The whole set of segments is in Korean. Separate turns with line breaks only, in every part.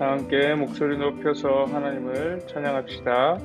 다 함께 목소리 높여서 하나님을 찬양합시다.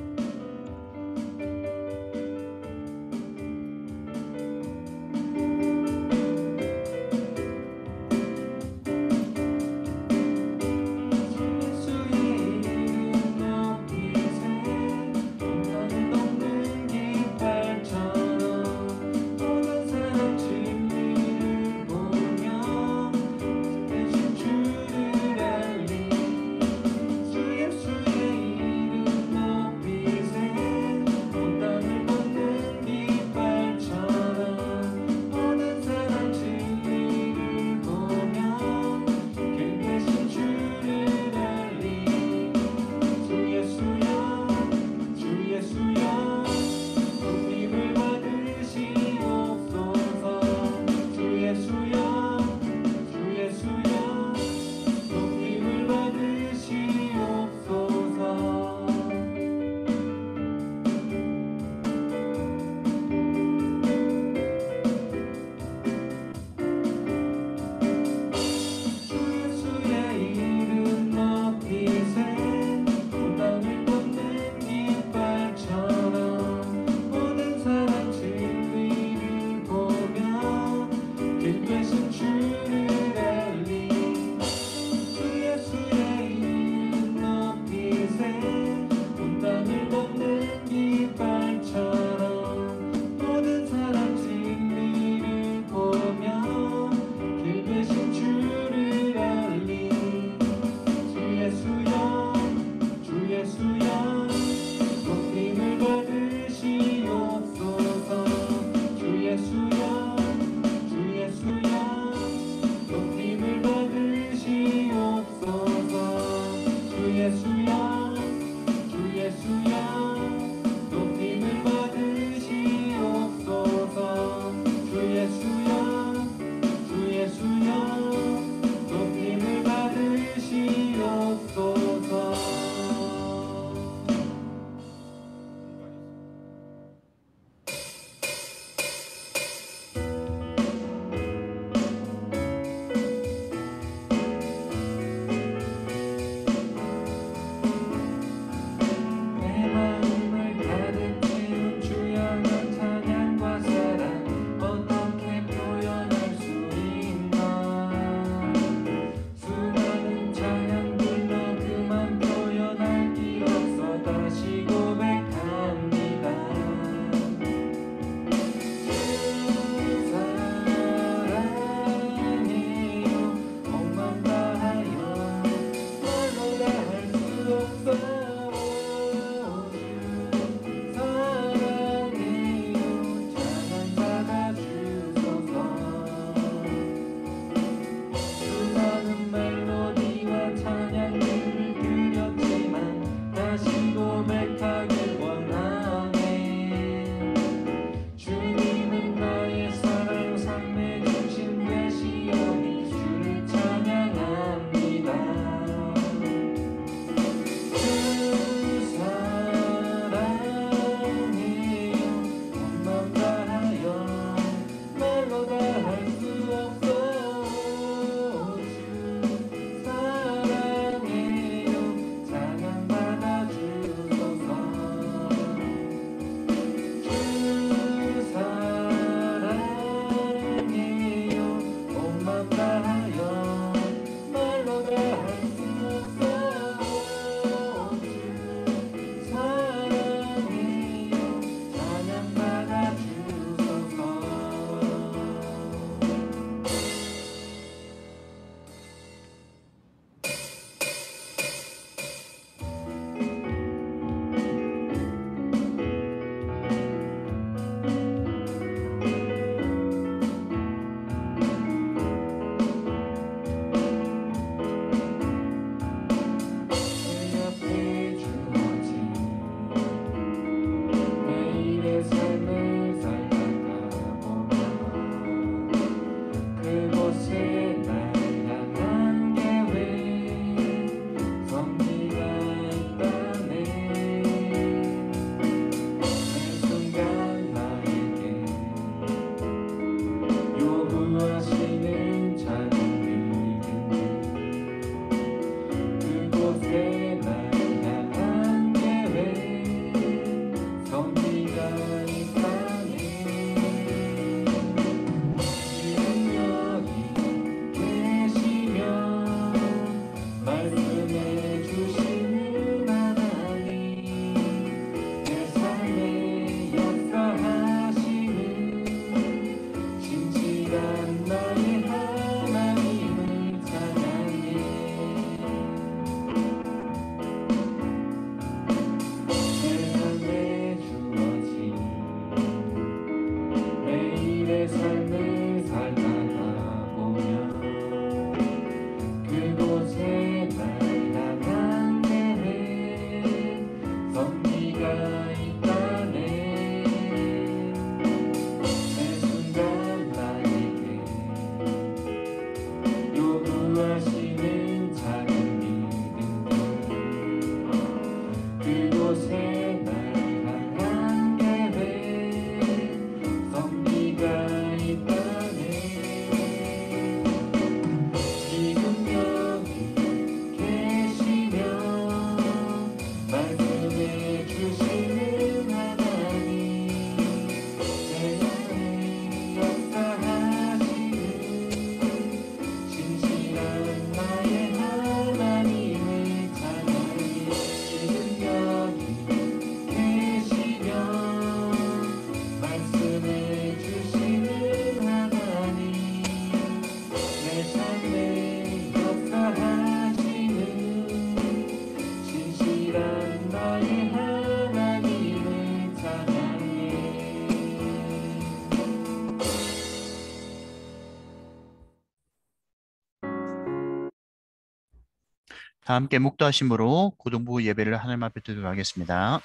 다 함께 묵도하심으로 고등부 예배를 하나님 앞에 드리도록 하겠습니다.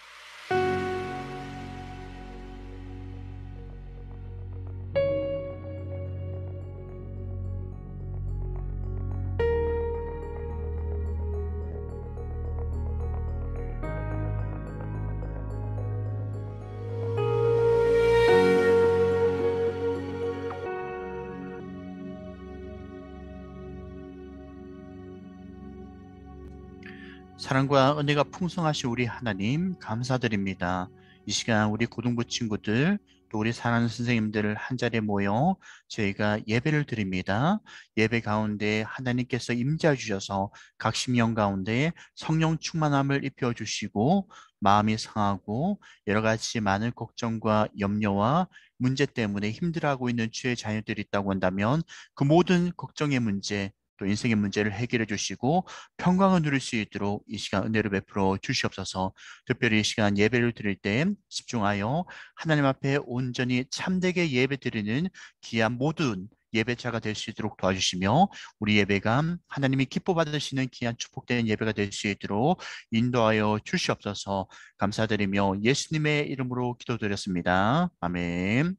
사랑과 은혜가 풍성하신 우리 하나님 감사드립니다. 이 시간 우리 고등부 친구들 또 우리 사랑하는 선생님들 한자리에 모여 저희가 예배를 드립니다. 예배 가운데 하나님께서 임재해 주셔서 각 심령 가운데 성령 충만함을 입혀 주시고 마음이 상하고 여러 가지 많은 걱정과 염려와 문제 때문에 힘들어하고 있는 주의 자녀들이 있다고 한다면 그 모든 걱정의 문제 또 인생의 문제를 해결해 주시고 평강을 누릴 수 있도록 이 시간 은혜를 베풀어 주시옵소서. 특별히 이 시간 예배를 드릴 때 집중하여 하나님 앞에 온전히 참되게 예배 드리는 귀한 모든 예배자가 될 수 있도록 도와주시며 우리 예배가 하나님이 기뻐 받으시는 귀한 축복된 예배가 될 수 있도록 인도하여 주시옵소서. 감사드리며 예수님의 이름으로 기도드렸습니다. 아멘.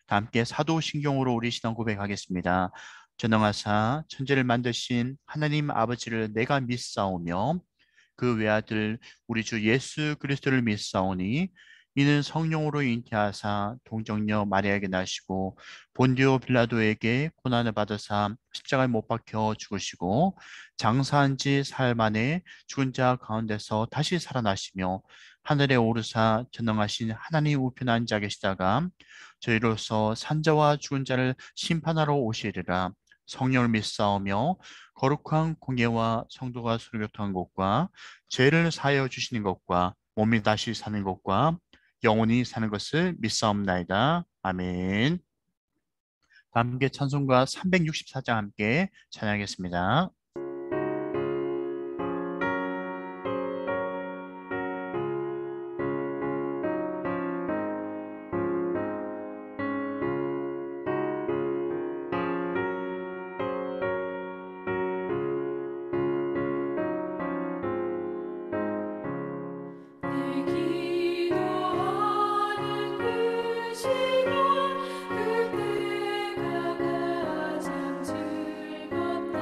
다 함께 사도신경으로 우리 신앙 고백하겠습니다. 전능하사 천지를 만드신 하나님 아버지를 내가 믿사오며 그 외아들 우리 주 예수 그리스도를 믿사오니 이는 성령으로 잉태하사 동정녀 마리아에게 나시고 본디오 빌라도에게 고난을 받으사 십자가에 못 박혀 죽으시고 장사한 지 사흘 만에 죽은 자 가운데서 다시 살아나시며 하늘에 오르사 전능하신 하나님 우편에 앉아 계시다가 저희로서 산자와 죽은 자를 심판하러 오시리라. 성령을 믿사오며 거룩한 공예와 성도가 소교통한 것과 죄를 사하여 주시는 것과 몸이 다시 사는 것과 영원히 사는 것을 믿사옵나이다. 아멘. 함께 찬송가 364장 함께 찬양하겠습니다.
늘 기도하는 그 시간 그때가 가장 즐겁다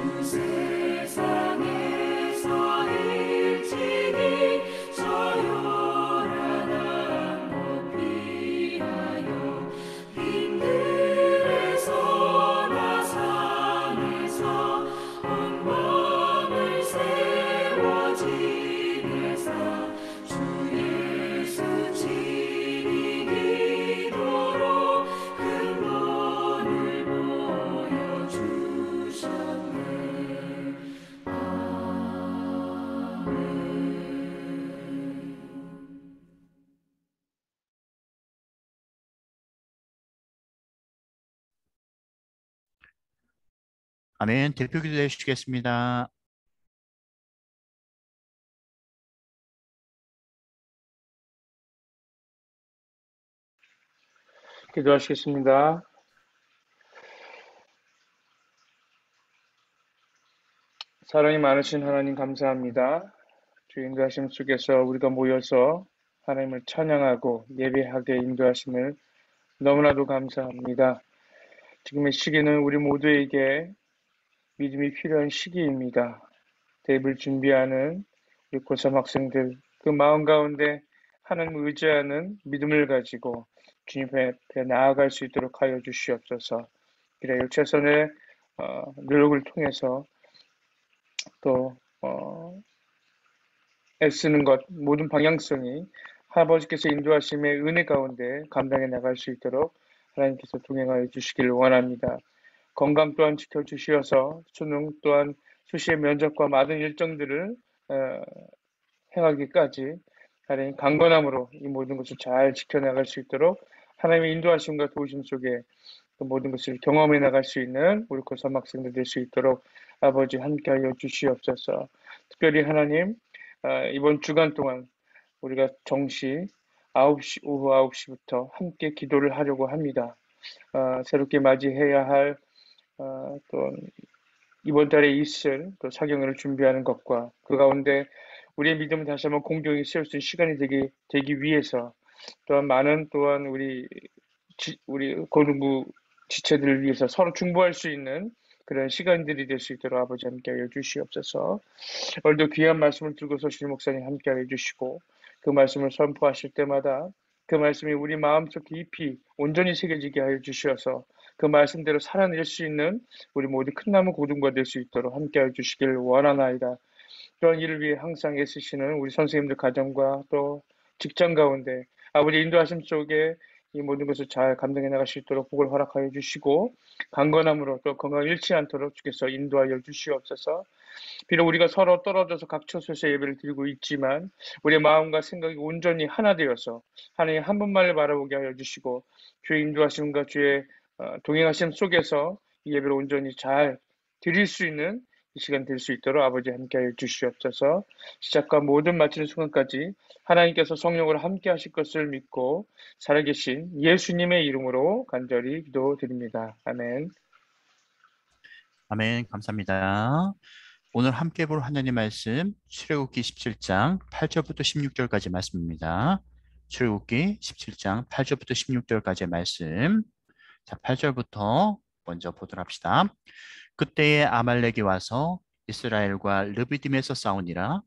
주 세상에서 일찍이 저 요란한 곳 피하여 빈들에서나 산에서 온 마음을 세워 지내사 주 예수 친히 기도로 큰 본을 보여주셨네. 아멘.
아멘. 대표 기도해 주시겠습니다.
기도하시겠습니다. 사랑이 많으신 하나님 감사합니다. 주 인도하심 속에서 우리가 모여서 하나님을 찬양하고 예배하게 인도하심을 너무나도 감사합니다. 지금의 시기는 우리 모두에게 믿음이 필요한 시기입니다. 대입을 준비하는 우리 고3 학생들, 그 마음 가운데 하나님을 의지하는 믿음을 가지고 주님 앞에 나아갈 수 있도록 하여 주시옵소서. 그래요. 최선의 노력을 통해서 또 애쓰는 것, 모든 방향성이 아버지께서 인도하심의 은혜 가운데 감당해 나갈 수 있도록 하나님께서 동행하여 주시기를 원합니다. 건강 또한 지켜주시어서 수능 또한 수시의 면접과 많은 일정들을 행하기까지 하나님 강건함으로 이 모든 것을 잘 지켜나갈 수 있도록 하나님의 인도하심과 도우심 속에 그 모든 것을 경험해 나갈 수 있는 우리 고3 학생들 될 수 있도록 아버지 함께하여 주시옵소서. 특별히 하나님 이번 주간 동안 우리가 정시 오후 9시부터 함께 기도를 하려고 합니다. 새롭게 맞이해야 할 또 이번 달에 있을 또 사경을 준비하는 것과 그 가운데 우리의 믿음을 다시 한번 공경히 세울 수 있는 시간이 되기 위해서 또한 많은 또한 우리 고등부 지체들을 위해서 서로 중보할 수 있는 그런 시간들이 될 수 있도록 아버지 함께하여 주시옵소서. 오늘도 귀한 말씀을 들고서 실 목사님 함께하여 주시고 그 말씀을 선포하실 때마다 그 말씀이 우리 마음속 깊이 온전히 새겨지게 하여 주시어서 그 말씀대로 살아낼 수 있는 우리 모두 큰 나무 고등과 될 수 있도록 함께하여 주시기를 원하나이다. 그런 일을 위해 항상 애쓰시는 우리 선생님들 가정과 또 직장 가운데 아버지 인도하심 속에 이 모든 것을 잘 감당해 나갈 수 있도록 복을 허락하여 주시고 강건함으로 또 건강 잃지 않도록 주께서 인도하여 주시옵소서. 비록 우리가 서로 떨어져서 각 처소에서 예배를 드리고 있지만 우리의 마음과 생각이 온전히 하나 되어서 하나님 한 분만을 바라보게 하여 주시고 주의 인도하심과 주의 동행하심 속에서 이 예배를 온전히 잘 드릴 수 있는 이 시간 될 수 있도록 아버지 함께하여 주시옵소서. 시작과 모든 마치는 순간까지 하나님께서 성령으로 함께 하실 것을 믿고 살아계신 예수님의 이름으로 간절히 기도드립니다. 아멘.
아멘. 감사합니다. 오늘 함께 볼 하나님 말씀 출애굽기 17장 8절부터 16절까지 말씀입니다. 출애굽기 17장 8절부터 16절까지의 말씀. 자, 8절부터 먼저 보도록 합시다. 그때에 아말렉이 와서 이스라엘과 르비딤에서 싸우니라.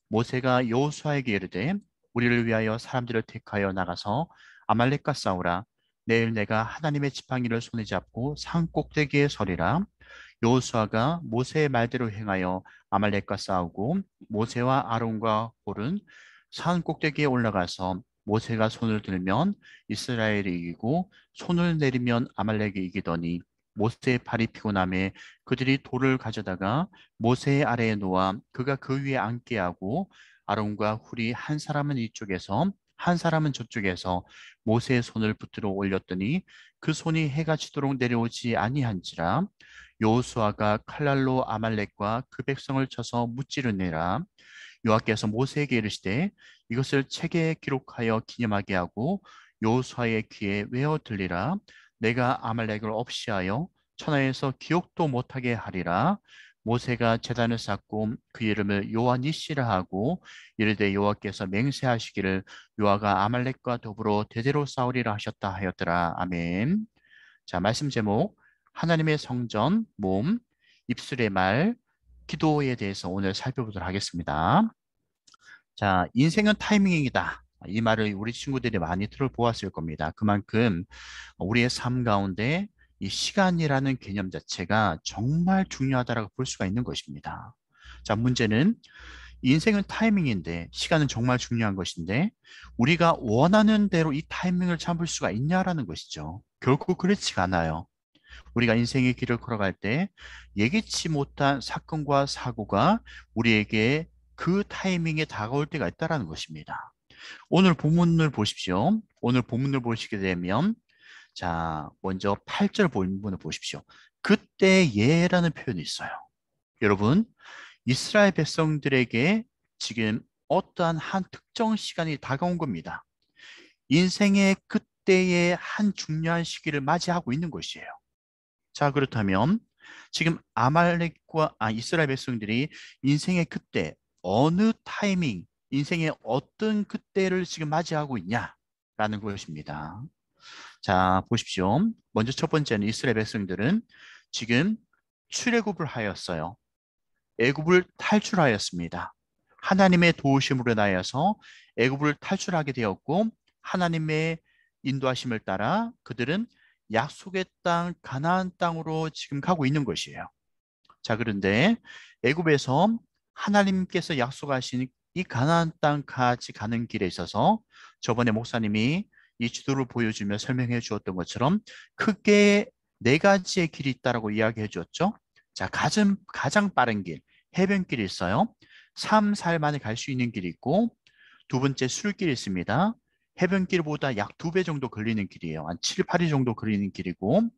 모세가 여호수아에게 이르되 우리를 위하여 사람들을 택하여 나가서 아말렉과 싸우라. 내일 내가 하나님의 지팡이를 손에 잡고 산 꼭대기에 서리라. 여호수아가 모세의 말대로 행하여 아말렉과 싸우고 모세와 아론과 홀은 산 꼭대기에 올라가서 모세가 손을 들면 이스라엘이 이기고 손을 내리면 아말렉이 이기더니 모세의 팔이 피곤함에 그들이 돌을 가져다가 모세의 아래에 놓아 그가 그 위에 앉게 하고 아론과 훌이 한 사람은 이쪽에서 한 사람은 저쪽에서 모세의 손을 붙들어 올렸더니 그 손이 해가 지도록 내려오지 아니한지라. 여호수아가 칼날로 아말렉과 그 백성을 쳐서 무찌르니라. 여호와께서 모세에게 이르시되 이것을 책에 기록하여 기념하게 하고 여호수아의 귀에 외어 들리라. 내가 아말렉을 없이하여 천하에서 기억도 못하게 하리라. 모세가 제단을 쌓고 그 이름을 여호와 니시라 하고 이르되 여호와께서 맹세하시기를 여호와가 아말렉과 더불어 대대로 싸우리라 하셨다 하였더라. 아멘. 자, 말씀 제목 하나님의 성전, 몸, 입술의 말, 기도에 대해서 오늘 살펴보도록 하겠습니다. 자, 인생은 타이밍이다. 이 말을 우리 친구들이 많이 들어보았을 겁니다. 그만큼 우리의 삶 가운데 이 시간이라는 개념 자체가 정말 중요하다고 볼 수가 있는 것입니다. 자, 문제는 인생은 타이밍인데, 시간은 정말 중요한 것인데 우리가 원하는 대로 이 타이밍을 잡을 수가 있냐라는 것이죠. 결코 그렇지가 않아요. 우리가 인생의 길을 걸어갈 때 예기치 못한 사건과 사고가 우리에게 그 타이밍에 다가올 때가 있다는 것입니다. 오늘 본문을 보십시오. 오늘 본문을 보시게 되면, 자, 먼저 8절 본문을 보십시오. 그때 예라는 표현이 있어요. 여러분, 이스라엘 백성들에게 지금 어떠한 한 특정 시간이 다가온 겁니다. 인생의 그때의 한 중요한 시기를 맞이하고 있는 것이에요. 자, 그렇다면 지금 이스라엘 백성들이 인생의 그때, 어느 타이밍, 인생의 어떤 그때를 지금 맞이하고 있냐라는 것입니다. 자, 보십시오. 먼저 첫 번째는 이스라엘 백성들은 지금 출애굽을 하였어요. 애굽을 탈출하였습니다. 하나님의 도우심으로 인하여서 애굽을 탈출하게 되었고, 하나님의 인도하심을 따라 그들은 약속의 땅 가나안 땅으로 지금 가고 있는 것이에요. 자, 그런데 애굽에서 하나님께서 약속하신 이 가나안 땅까지 가는 길에 있어서 저번에 목사님이 이 지도를 보여주며 설명해 주었던 것처럼 크게 네 가지의 길이 있다라고 이야기해 주었죠. 자, 가장 빠른 길, 해변길이 있어요. 3, 4일 만에 갈 수 있는 길이 있고, 두 번째 술길이 있습니다. 해변길보다 약 2배 정도 걸리는 길이에요. 한 7, 8일 정도 걸리는 길이고,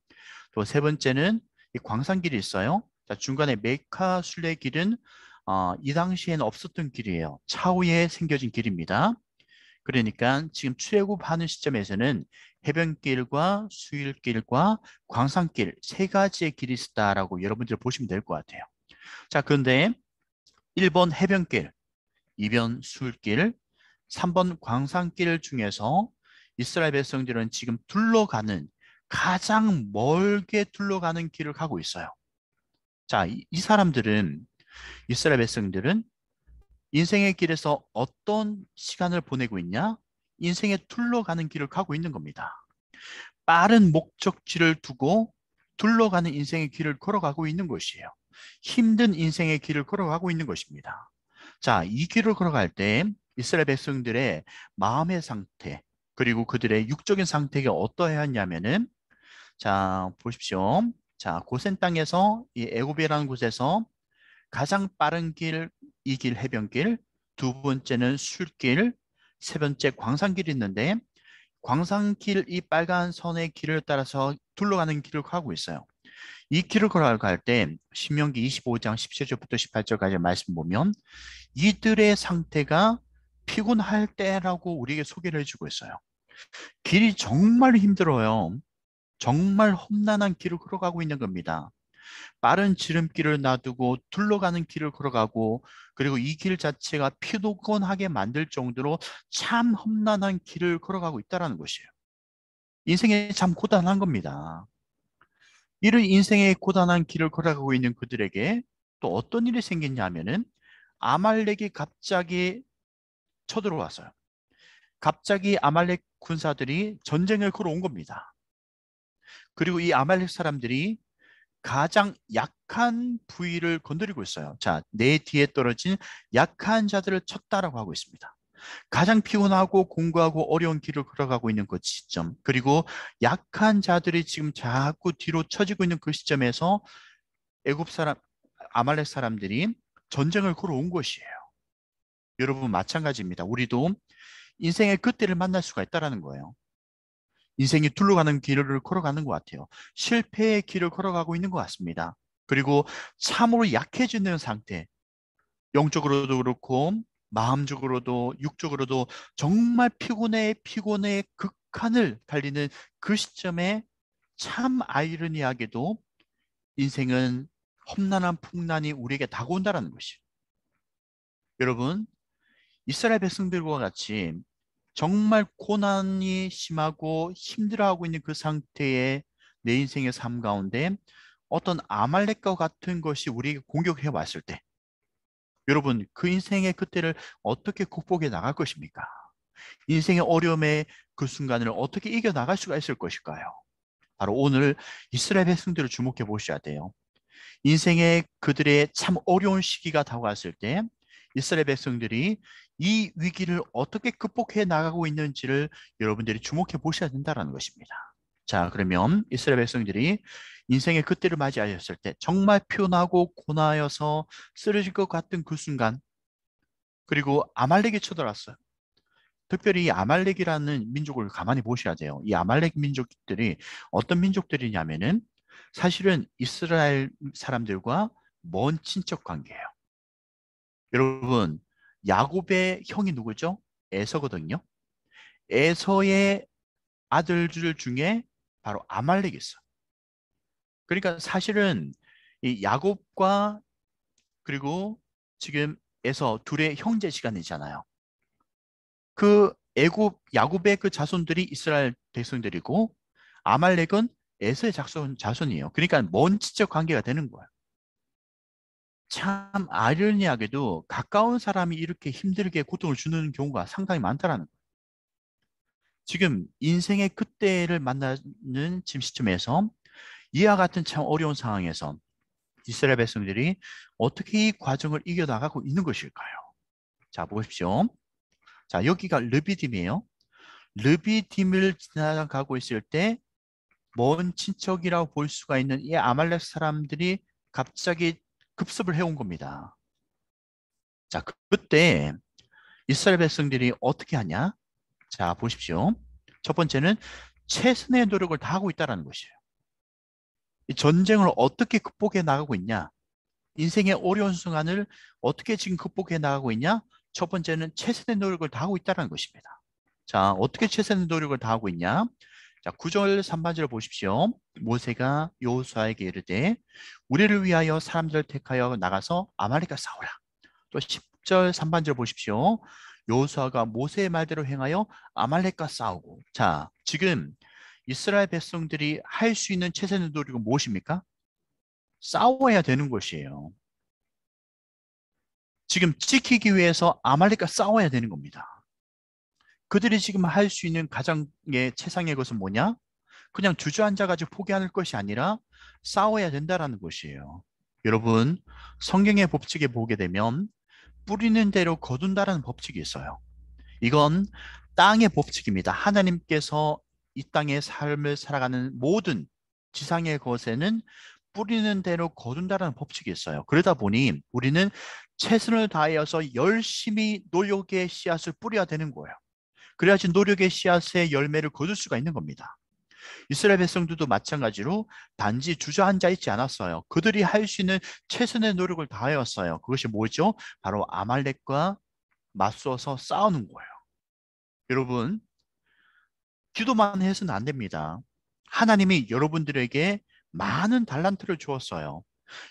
또 세 번째는 이 광산길이 있어요. 자, 중간에 메카 순례길은 이 당시에는 없었던 길이에요. 차후에 생겨진 길입니다. 그러니까 지금 출애굽하는 시점에서는 해변길과 수일길과 광산길 세 가지의 길이 있다라고 여러분들 보시면 될 것 같아요. 자, 그런데 1번 해변길, 2번 수일길, 3번 광산길 중에서 이스라엘 백성들은 지금 가장 멀게 둘러가는 길을 가고 있어요. 자, 이 사람들은, 이스라엘 백성들은 인생의 길에서 어떤 시간을 보내고 있냐? 인생에 둘러가는 길을 가고 있는 겁니다. 빠른 목적지를 두고 둘러가는 인생의 길을 걸어가고 있는 것이에요. 힘든 인생의 길을 걸어가고 있는 것입니다. 자, 이 길을 걸어갈 때 이스라엘 백성들의 마음의 상태, 그리고 그들의 육적인 상태가 어떠했냐면은, 자, 보십시오. 자, 고센 땅에서 이 애굽이라는 곳에서 가장 빠른 길, 이 길 해변길, 두 번째는 술길, 세 번째 광산길이 있는데, 광산길 이 빨간 선의 길을 따라서 둘러가는 길을 가고 있어요. 이 길을 걸어갈 때 신명기 25장 17절부터 18절까지 말씀 보면 이들의 상태가 피곤할 때라고 우리에게 소개를 해주고 있어요. 길이 정말 힘들어요. 정말 험난한 길을 걸어가고 있는 겁니다. 빠른 지름길을 놔두고 둘러가는 길을 걸어가고, 그리고 이 길 자체가 피곤하게 만들 정도로 참 험난한 길을 걸어가고 있다는 것이에요. 인생이 참 고단한 겁니다. 이런 인생의 고단한 길을 걸어가고 있는 그들에게 또 어떤 일이 생겼냐면은 아말렉이 갑자기 쳐들어왔어요. 갑자기 아말렉 군사들이 전쟁을 걸어온 겁니다. 그리고 이 아말렉 사람들이 가장 약한 부위를 건드리고 있어요. 자, 내 뒤에 떨어진 약한 자들을 쳤다라고 하고 있습니다. 가장 피곤하고 공고하고 어려운 길을 걸어가고 있는 그 시점, 그리고 약한 자들이 지금 자꾸 뒤로 처지고 있는 그 시점에서 아말렉 사람들이 전쟁을 걸어온 것이에요. 여러분, 마찬가지입니다. 우리도 인생의 그때를 만날 수가 있다는 거예요. 인생이 둘러가는 길을 걸어가는 것 같아요. 실패의 길을 걸어가고 있는 것 같습니다. 그리고 참으로 약해지는 상태, 영적으로도 그렇고 마음적으로도 육적으로도 정말 피곤의 극한을 달리는 그 시점에 참 아이러니하게도 인생은 험난한 풍란이 우리에게 다가온다는 것이에요. 여러분, 이스라엘 백성들과 같이 정말 고난이 심하고 힘들어하고 있는 그 상태의 내 인생의 삶 가운데 어떤 아말렉과 같은 것이 우리에게 공격해 왔을 때 여러분 그 인생의 그때를 어떻게 극복해 나갈 것입니까? 인생의 어려움의 그 순간을 어떻게 이겨 나갈 수가 있을 것일까요? 바로 오늘 이스라엘 백성들을 주목해 보셔야 돼요. 인생의 그들의 참 어려운 시기가 다가왔을 때 이스라엘 백성들이 이 위기를 어떻게 극복해 나가고 있는지를 여러분들이 주목해 보셔야 된다는 것입니다. 자, 그러면 이스라엘 백성들이 인생의 그때를 맞이하였을 때 정말 피곤하고 고나여서 쓰러질 것 같은 그 순간, 그리고 아말렉이 쳐들어왔어요. 특별히 이 아말렉이라는 민족을 가만히 보셔야 돼요. 이 아말렉 민족들이 어떤 민족들이냐면은 사실은 이스라엘 사람들과 먼 친척 관계예요. 여러분, 야곱의 형이 누구죠? 에서거든요. 에서의 아들들 중에 바로 아말렉이 있어. 그러니까 사실은 이 야곱과 그리고 지금 에서 둘의 형제 시간이잖아요. 그 애굽 야곱의 그 자손들이 이스라엘 백성들이고 아말렉은 에서의 자손이에요. 그러니까 먼 친척 관계가 되는 거예요. 참 아이러니하게도 가까운 사람이 이렇게 힘들게 고통을 주는 경우가 상당히 많다라는 거예요. 지금 인생의 그때를 만나는 지금 시점에서 이와 같은 참 어려운 상황에서 이스라엘 백성들이 어떻게 이 과정을 이겨나가고 있는 것일까요? 자, 보십시오. 자, 여기가 르비딤이에요. 르비딤을 지나가고 있을 때 먼 친척이라고 볼 수가 있는 이 아말렉 사람들이 갑자기 급습을 해온 겁니다. 자, 그때 이스라엘 백성들이 어떻게 하냐? 자, 보십시오. 첫 번째는 최선의 노력을 다하고 있다는 것이에요. 이 전쟁을 어떻게 극복해 나가고 있냐? 인생의 어려운 순간을 어떻게 지금 극복해 나가고 있냐? 첫 번째는 최선의 노력을 다하고 있다는 것입니다. 자, 어떻게 최선의 노력을 다하고 있냐? 자, 9절 3반절을 보십시오. 모세가 여호수아에게 이르되 우리를 위하여 사람들을 택하여 나가서 아말렉과 싸우라. 또 10절 3반절 보십시오. 여호수아가 모세의 말대로 행하여 아말렉과 싸우고. 자, 지금 이스라엘 백성들이 할 수 있는 최선의 노력은 무엇입니까? 싸워야 되는 것이에요. 지금 지키기 위해서 아말렉과 싸워야 되는 겁니다. 그들이 지금 할 수 있는 가장 최상의 것은 뭐냐? 그냥 주저앉아가지고 포기할 것이 아니라 싸워야 된다라는 것이에요. 여러분, 성경의 법칙에 보게 되면 뿌리는 대로 거둔다라는 법칙이 있어요. 이건 땅의 법칙입니다. 하나님께서 이 땅의 삶을 살아가는 모든 지상의 것에는 뿌리는 대로 거둔다라는 법칙이 있어요. 그러다 보니 우리는 최선을 다하여서 열심히 노력의 씨앗을 뿌려야 되는 거예요. 그래야지 노력의 씨앗의 열매를 거둘 수가 있는 겁니다. 이스라엘 백성들도 마찬가지로 단지 주저앉아 있지 않았어요. 그들이 할 수 있는 최선의 노력을 다하였어요. 그것이 뭐죠? 바로 아말렉과 맞서서 싸우는 거예요. 여러분, 기도만 해서는 안 됩니다. 하나님이 여러분들에게 많은 달란트를 주었어요.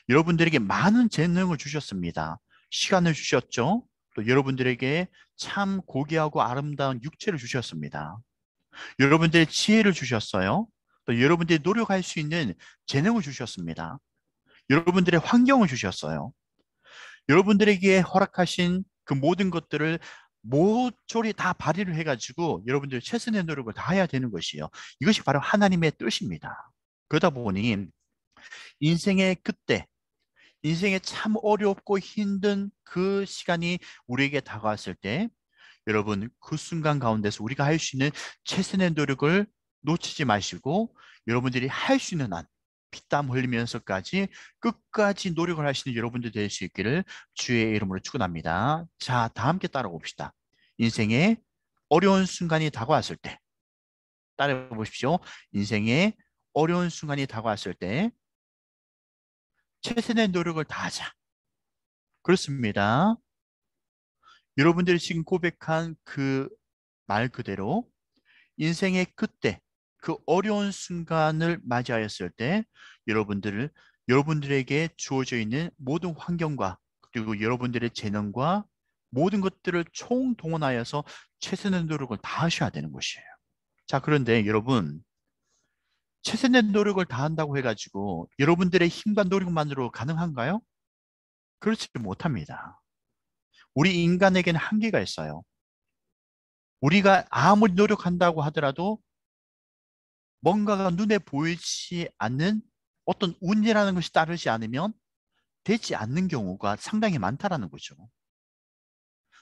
여러분들에게 많은 재능을 주셨습니다. 시간을 주셨죠? 또 여러분들에게 참 고귀하고 아름다운 육체를 주셨습니다. 여러분들의 지혜를 주셨어요. 또 여러분들이 노력할 수 있는 재능을 주셨습니다. 여러분들의 환경을 주셨어요. 여러분들에게 허락하신 그 모든 것들을 모조리 다 발휘를 해가지고 여러분들 최선의 노력을 다해야 되는 것이에요. 이것이 바로 하나님의 뜻입니다. 그러다 보니 인생의 그때, 인생의 참 어렵고 힘든 그 시간이 우리에게 다가왔을 때 여러분 그 순간 가운데서 우리가 할 수 있는 최선의 노력을 놓치지 마시고 여러분들이 할 수 있는 한 피땀 흘리면서까지 끝까지 노력을 하시는 여러분들 될 수 있기를 주의 이름으로 축원합니다. 자, 다 함께 따라 봅시다. 인생의 어려운 순간이 다가왔을 때 따라 보십시오. 인생의 어려운 순간이 다가왔을 때 최선의 노력을 다하자. 그렇습니다. 여러분들이 지금 고백한 그 말 그대로 인생의 그때, 그 어려운 순간을 맞이하였을 때 여러분들에게 주어져 있는 모든 환경과 그리고 여러분들의 재능과 모든 것들을 총동원하여서 최선의 노력을 다하셔야 되는 것이에요. 자, 그런데 여러분, 최선의 노력을 다한다고 해가지고 여러분들의 힘과 노력만으로 가능한가요? 그렇지 못합니다. 우리 인간에게는 한계가 있어요. 우리가 아무리 노력한다고 하더라도 뭔가가 눈에 보이지 않는 어떤 운이라는 것이 따르지 않으면 되지 않는 경우가 상당히 많다라는 거죠.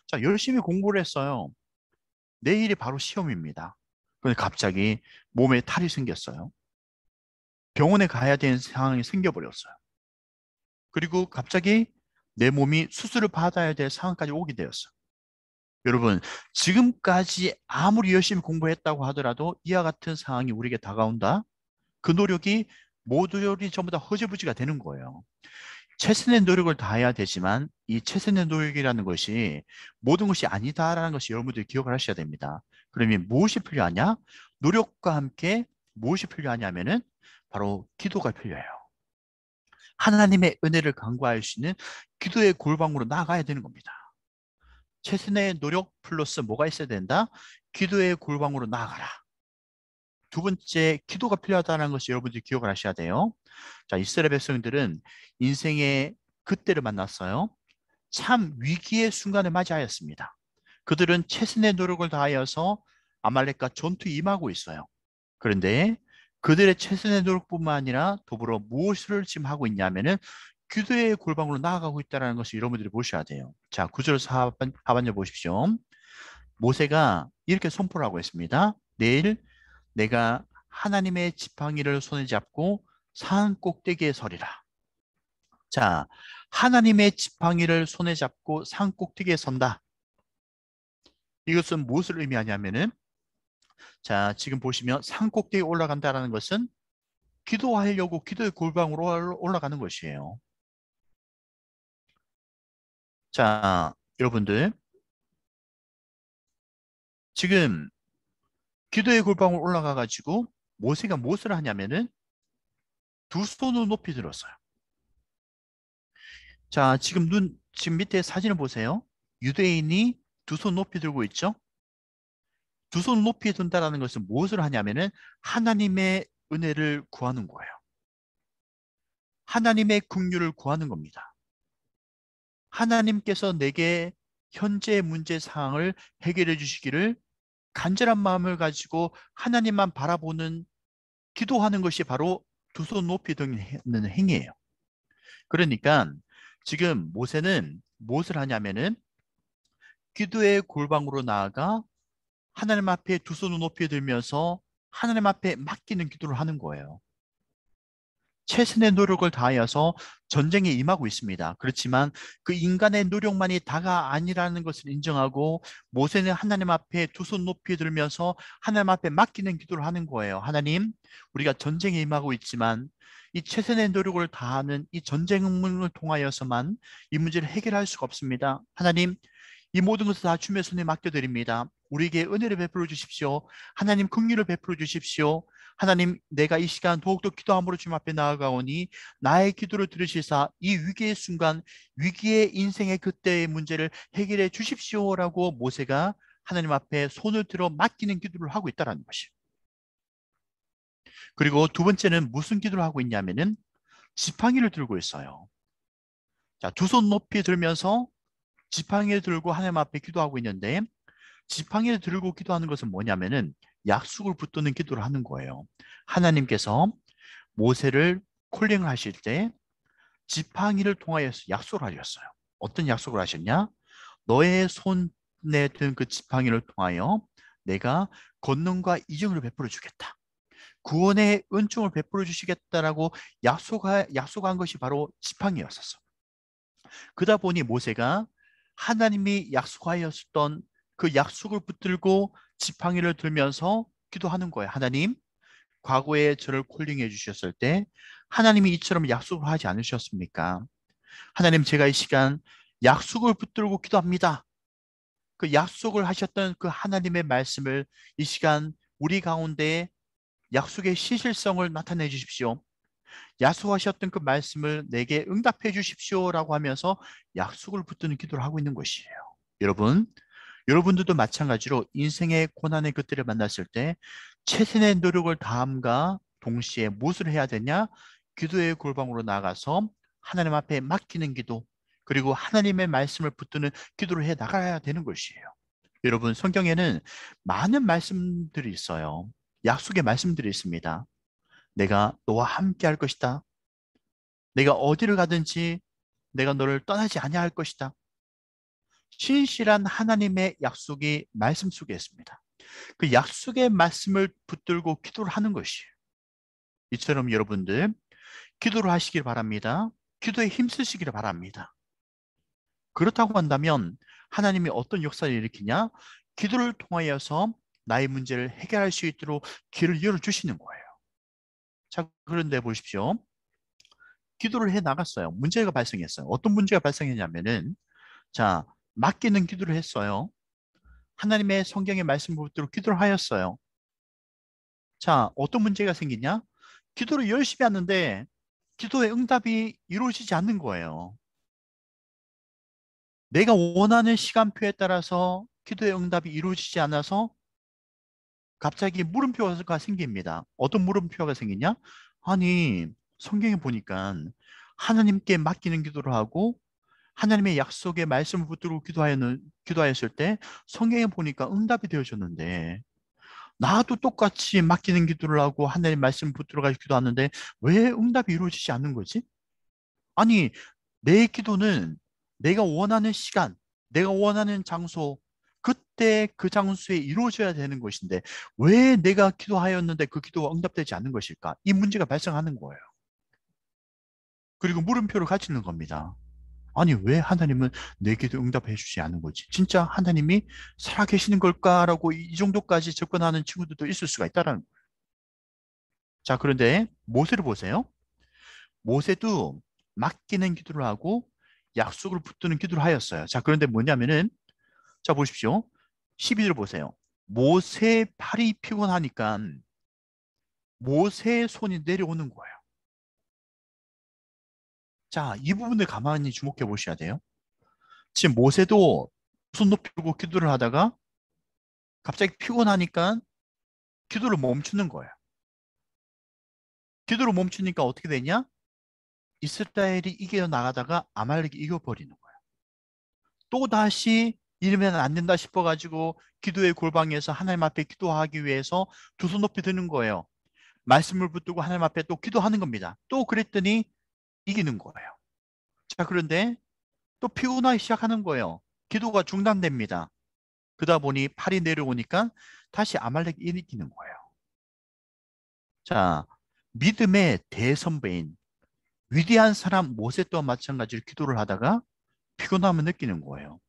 자, 열심히 공부를 했어요. 내일이 바로 시험입니다. 근데 갑자기 몸에 탈이 생겼어요. 병원에 가야 되는 상황이 생겨버렸어요. 그리고 갑자기 내 몸이 수술을 받아야 될 상황까지 오게 되었어요. 여러분, 지금까지 아무리 열심히 공부했다고 하더라도 이와 같은 상황이 우리에게 다가온다? 그 노력이 모두들이 전부 다 허지부지가 되는 거예요. 최선의 노력을 다해야 되지만 이 최선의 노력이라는 것이 모든 것이 아니다라는 것이 여러분들이 기억을 하셔야 됩니다. 그러면 무엇이 필요하냐? 노력과 함께 무엇이 필요하냐면은 바로 기도가 필요해요. 하나님의 은혜를 간구할 수 있는 기도의 골방으로 나아가야 되는 겁니다. 최선의 노력 플러스 뭐가 있어야 된다? 기도의 골방으로 나아가라. 두 번째, 기도가 필요하다는 것이 여러분들이 기억을 하셔야 돼요. 자, 이스라엘 백성들은 인생의 그때를 만났어요. 참 위기의 순간을 맞이하였습니다. 그들은 최선의 노력을 다하여서 아말렉과 전투에 임하고 있어요. 그런데 그들의 최선의 노력뿐만 아니라 더불어 무엇을 지금 하고 있냐면은 기도의 골방으로 나아가고 있다는 것을 여러분들이 보셔야 돼요. 자, 9절 하반절 보십시오. 모세가 이렇게 선포를 하고 있습니다. 내일 내가 하나님의 지팡이를 손에 잡고 산 꼭대기에 서리라. 자, 하나님의 지팡이를 손에 잡고 산 꼭대기에 선다. 이것은 무엇을 의미하냐면은, 자, 지금 보시면 산 꼭대기에 올라간다는 것은 기도하려고 기도의 골방으로 올라가는 것이에요. 자, 여러분들, 지금 기도의 골방으로 올라가가지고 모세가 무엇을 하냐면은 두 손을 높이 들었어요. 자, 지금 지금 밑에 사진을 보세요. 유대인이 두 손 높이 들고 있죠? 두 손 높이 든다는 것은 무엇을 하냐면은 하나님의 은혜를 구하는 거예요. 하나님의 긍휼을 구하는 겁니다. 하나님께서 내게 현재 문제 사항을 해결해 주시기를 간절한 마음을 가지고 하나님만 바라보는 기도하는 것이 바로 두 손 높이 드는 행위예요. 그러니까 지금 모세는 무엇을 하냐면은 기도의 골방으로 나아가 하나님 앞에 두 손을 높이 들면서 하나님 앞에 맡기는 기도를 하는 거예요. 최선의 노력을 다하여서 전쟁에 임하고 있습니다. 그렇지만 그 인간의 노력만이 다가 아니라는 것을 인정하고 모세는 하나님 앞에 두 손 높이 들면서 하나님 앞에 맡기는 기도를 하는 거예요. 하나님, 우리가 전쟁에 임하고 있지만 이 최선의 노력을 다하는 이 전쟁을 통하여서만 이 문제를 해결할 수가 없습니다. 하나님, 이 모든 것을 다 주님의 손에 맡겨드립니다. 우리에게 은혜를 베풀어 주십시오. 하나님 긍휼을 베풀어 주십시오. 하나님, 내가 이 시간 더욱더 기도함으로 주님 앞에 나아가오니 나의 기도를 들으시사 이 위기의 순간, 위기의 인생의 그때의 문제를 해결해 주십시오라고 모세가 하나님 앞에 손을 들어 맡기는 기도를 하고 있다는 것이에요. 그리고 두 번째는 무슨 기도를 하고 있냐면은 지팡이를 들고 있어요. 자, 두 손 높이 들면서 지팡이를 들고 하나님 앞에 기도하고 있는데 지팡이를 들고 기도하는 것은 뭐냐면은 약속을 붙드는 기도를 하는 거예요. 하나님께서 모세를 콜링을 하실 때 지팡이를 통하여서 약속을 하셨어요. 어떤 약속을 하셨냐? 너의 손에 든 그 지팡이를 통하여 내가 권능과 이정을 베풀어 주겠다. 구원의 은총을 베풀어 주시겠다라고 약속한 것이 바로 지팡이였었어. 그러다 보니 모세가 하나님이 약속하였던 그 약속을 붙들고 지팡이를 들면서 기도하는 거예요. 하나님, 과거에 저를 콜링해 주셨을 때 하나님이 이처럼 약속을 하지 않으셨습니까? 하나님, 제가 이 시간 약속을 붙들고 기도합니다. 그 약속을 하셨던 그 하나님의 말씀을 이 시간 우리 가운데 약속의 시실성을 나타내 주십시오. 약속하셨던 그 말씀을 내게 응답해 주십시오라고 하면서 약속을 붙드는 기도를 하고 있는 것이에요. 여러분들도 마찬가지로 인생의 고난의 그때를 만났을 때 최선의 노력을 다함과 동시에 무엇을 해야 되냐? 기도의 골방으로 나가서 하나님 앞에 맡기는 기도, 그리고 하나님의 말씀을 붙드는 기도를 해 나가야 되는 것이에요. 여러분, 성경에는 많은 말씀들이 있어요. 약속의 말씀들이 있습니다. 내가 너와 함께 할 것이다. 내가 어디를 가든지 내가 너를 떠나지 아니할 것이다. 신실한 하나님의 약속이 말씀 속에 있습니다. 그 약속의 말씀을 붙들고 기도를 하는 것이에요. 이처럼 여러분들 기도를 하시길 바랍니다. 기도에 힘쓰시기를 바랍니다. 그렇다고 한다면 하나님이 어떤 역사를 일으키냐? 기도를 통하여서 나의 문제를 해결할 수 있도록 길을 열어주시는 거예요. 자, 그런데 보십시오. 기도를 해 나갔어요. 문제가 발생했어요. 어떤 문제가 발생했냐면은, 자, 맡기는 기도를 했어요. 하나님의 성경의 말씀을 붙들고 기도를 하였어요. 자, 어떤 문제가 생기냐? 기도를 열심히 하는데 기도의 응답이 이루어지지 않는 거예요. 내가 원하는 시간표에 따라서 기도의 응답이 이루어지지 않아서 갑자기 물음표가 생깁니다. 어떤 물음표가 생기냐? 아니, 성경에 보니까 하나님께 맡기는 기도를 하고 하나님의 약속의 말씀을 붙들고 기도하였을 때 성경에 보니까 응답이 되어졌는데, 나도 똑같이 맡기는 기도를 하고 하나님의 말씀을 붙들어 가지고 기도하는데 왜 응답이 이루어지지 않는 거지? 아니, 내 기도는 내가 원하는 시간, 내가 원하는 장소, 그때 그 장소에 이루어져야 되는 것인데 왜 내가 기도하였는데 그 기도가 응답되지 않는 것일까? 이 문제가 발생하는 거예요. 그리고 물음표를 가지는 겁니다. 아니, 왜 하나님은 내 기도 응답해 주지 않는 거지? 진짜 하나님이 살아계시는 걸까라고 이 정도까지 접근하는 친구들도 있을 수가 있다는 거예요. 자, 그런데 모세를 보세요. 모세도 맡기는 기도를 하고 약속을 붙드는 기도를 하였어요. 자, 그런데 뭐냐면은, 자, 보십시오. 12절 보세요. 모세 팔이 피곤하니까 모세의 손이 내려오는 거예요. 자, 이 부분을 가만히 주목해 보셔야 돼요. 지금 모세도 손 높이고 기도를 하다가 갑자기 피곤하니까 기도를 멈추는 거예요. 기도를 멈추니까 어떻게 되냐? 이스라엘이 이겨 나가다가 아말렉이 이겨버리는 거예요. 또 다시 이러면 안 된다 싶어가지고 기도의 골방에서 하나님 앞에 기도하기 위해서 두 손 높이 드는 거예요. 말씀을 붙들고 하나님 앞에 또 기도하는 겁니다. 또 그랬더니 이기는 거예요. 자, 그런데 또 피곤하기 시작하는 거예요. 기도가 중단됩니다. 그러다 보니 팔이 내려오니까 다시 아말렉이 이기는 거예요. 자, 믿음의 대선배인 위대한 사람 모세 또한 마찬가지로 기도를 하다가 피곤함을 느끼는 거예요.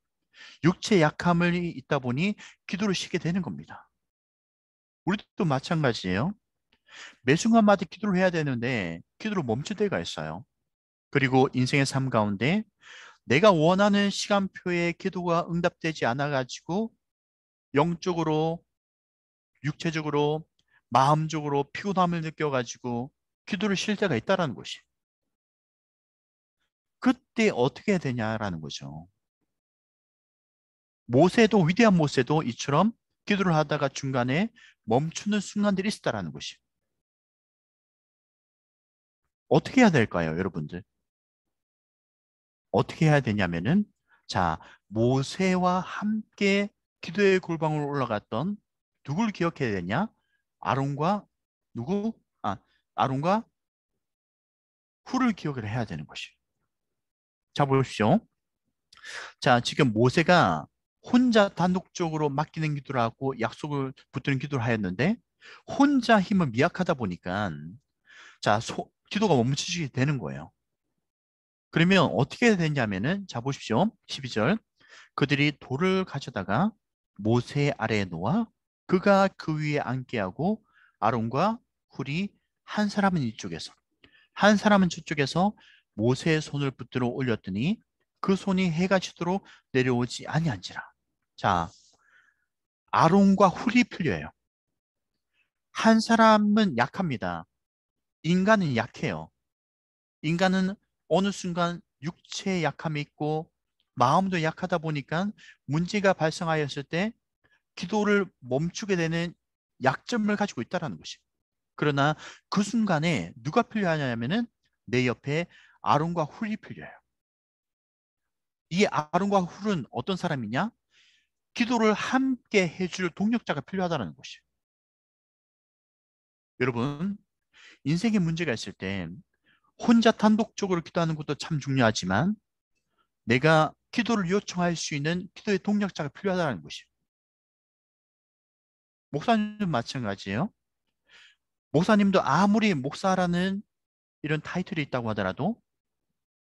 육체 약함이 있다 보니 기도를 쉬게 되는 겁니다. 우리도 마찬가지예요. 매 순간마다 기도를 해야 되는데 기도를 멈출 때가 있어요. 그리고 인생의 삶 가운데 내가 원하는 시간표에 기도가 응답되지 않아가지고 영적으로, 육체적으로, 마음적으로 피곤함을 느껴가지고 기도를 쉴 때가 있다는 것이. 그때 어떻게 해야 되냐라는 거죠. 모세도, 위대한 모세도 이처럼 기도를 하다가 중간에 멈추는 순간들이 있었다는 것이. 어떻게 해야 될까요, 여러분들? 어떻게 해야 되냐면은, 자, 모세와 함께 기도의 골방으로 올라갔던 누구를 기억해야 되냐? 아론과 누구? 아론과 훌을 기억을 해야 되는 것이. 자, 보십시오. 자, 지금 모세가 혼자 단독적으로 맡기는 기도를 하고 약속을 붙드는 기도를 하였는데 혼자 힘은 미약하다 보니까 자, 기도가 멈추게 되는 거예요. 그러면 어떻게 되냐면은 자, 보십시오. 12절. 그들이 돌을 가져다가 모세 아래에 놓아 그가 그 위에 앉게 하고 아론과 훌이 한 사람은 이쪽에서 한 사람은 저쪽에서 모세의 손을 붙들어 올렸더니 그 손이 해가 지도록 내려오지 아니한지라. 자, 아론과 훌이 풀려요. 한 사람은 약합니다. 인간은 약해요. 인간은 어느 순간 육체의 약함이 있고 마음도 약하다 보니까 문제가 발생하였을 때 기도를 멈추게 되는 약점을 가지고 있다는 것이. 그러나 그 순간에 누가 필요하냐면은 내 옆에 아론과 훌이 필요해요. 이 아론과 훌은 어떤 사람이냐? 기도를 함께 해줄 동력자가 필요하다는 것이에요. 여러분, 인생에 문제가 있을 때 혼자 단독적으로 기도하는 것도 참 중요하지만 내가 기도를 요청할 수 있는 기도의 동력자가 필요하다는 것이에요. 목사님도 마찬가지예요. 목사님도 아무리 목사라는 이런 타이틀이 있다고 하더라도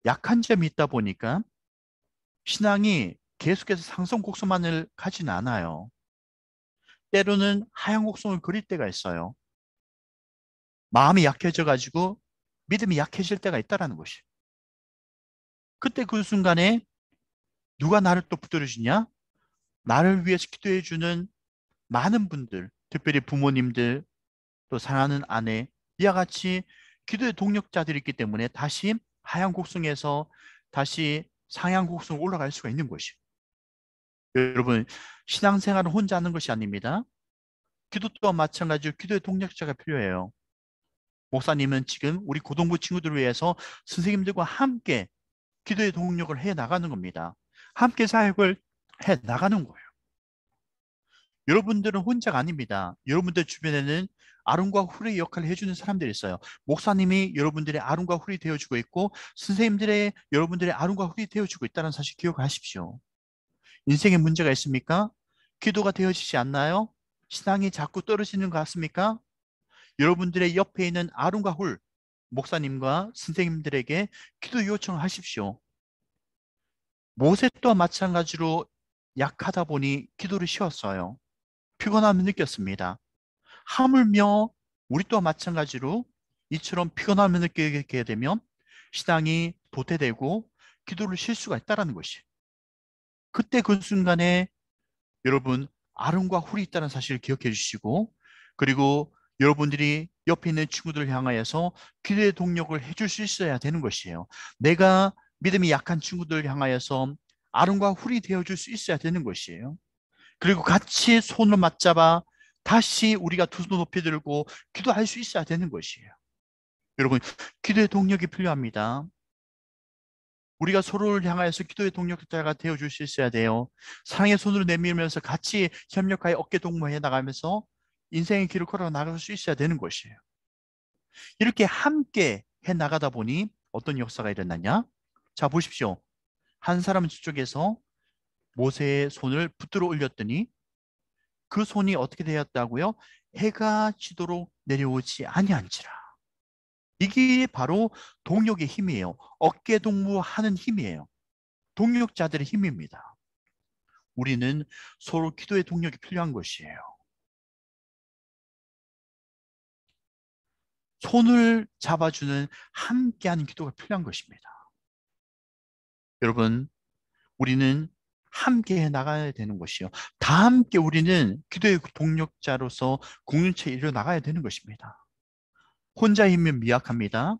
약한 점이 있다 보니까 신앙이 계속해서 상성 곡선만을 가지는 않아요. 때로는 하향 곡선을 그릴 때가 있어요. 마음이 약해져 가지고 믿음이 약해질 때가 있다는 것이. 그때 그 순간에 누가 나를 또 붙들어주냐? 나를 위해서 기도해 주는 많은 분들, 특별히 부모님들, 또 사랑하는 아내, 이와 같이 기도의 동력자들이 있기 때문에 다시 하향 곡선에서 다시 상향 곡선으로 올라갈 수가 있는 것이에요. 여러분, 신앙생활은 혼자 하는 것이 아닙니다. 기도 또한 마찬가지로 기도의 동력자가 필요해요. 목사님은 지금 우리 고등부 친구들을 위해서 선생님들과 함께 기도의 동력을 해 나가는 겁니다. 함께 사역을 해 나가는 거예요. 여러분들은 혼자가 아닙니다. 여러분들 주변에는 아론과 훌의 역할을 해주는 사람들이 있어요. 목사님이 여러분들의 아론과 훌이 되어주고 있고 선생님들의 여러분들의 아론과 훌이 되어주고 있다는 사실 기억하십시오. 인생에 문제가 있습니까? 기도가 되어지지 않나요? 신앙이 자꾸 떨어지는 것 같습니까? 여러분들의 옆에 있는 아론과 훌, 목사님과 선생님들에게 기도 요청을 하십시오. 모세 또한 마찬가지로 약하다 보니 기도를 쉬었어요. 피곤함을 느꼈습니다. 하물며 우리 또한 마찬가지로 이처럼 피곤함을 느끼게 되면 신앙이 도태되고 기도를 쉴 수가 있다는 것이. 그때 그 순간에 여러분 아론과 훌이 있다는 사실을 기억해 주시고 그리고 여러분들이 옆에 있는 친구들을 향하여서 기도의 동력을 해줄 수 있어야 되는 것이에요. 내가 믿음이 약한 친구들을 향하여서 아론과 훌이 되어줄 수 있어야 되는 것이에요. 그리고 같이 손을 맞잡아 다시 우리가 두 손 높이 들고 기도할 수 있어야 되는 것이에요. 여러분, 기도의 동력이 필요합니다. 우리가 서로를 향하여서 기도의 동력자가 되어줄 수 있어야 돼요. 사랑의 손으로 내밀면서 같이 협력하여 어깨 동무해 나가면서 인생의 길을 걸어 나갈 수 있어야 되는 것이에요. 이렇게 함께 해 나가다 보니 어떤 역사가 일어나냐? 자, 보십시오. 한 사람은 저쪽에서 모세의 손을 붙들어 올렸더니 그 손이 어떻게 되었다고요? 해가 지도록 내려오지 아니한지라. 이게 바로 동력의 힘이에요. 어깨 동무하는 힘이에요. 동력자들의 힘입니다. 우리는 서로 기도의 동력이 필요한 것이에요. 손을 잡아주는 함께하는 기도가 필요한 것입니다. 여러분, 우리는 함께 해 나가야 되는 것이요. 다 함께 우리는 기도의 동력자로서 공동체에 이르러 나가야 되는 것입니다. 혼자의 힘은 미약합니다.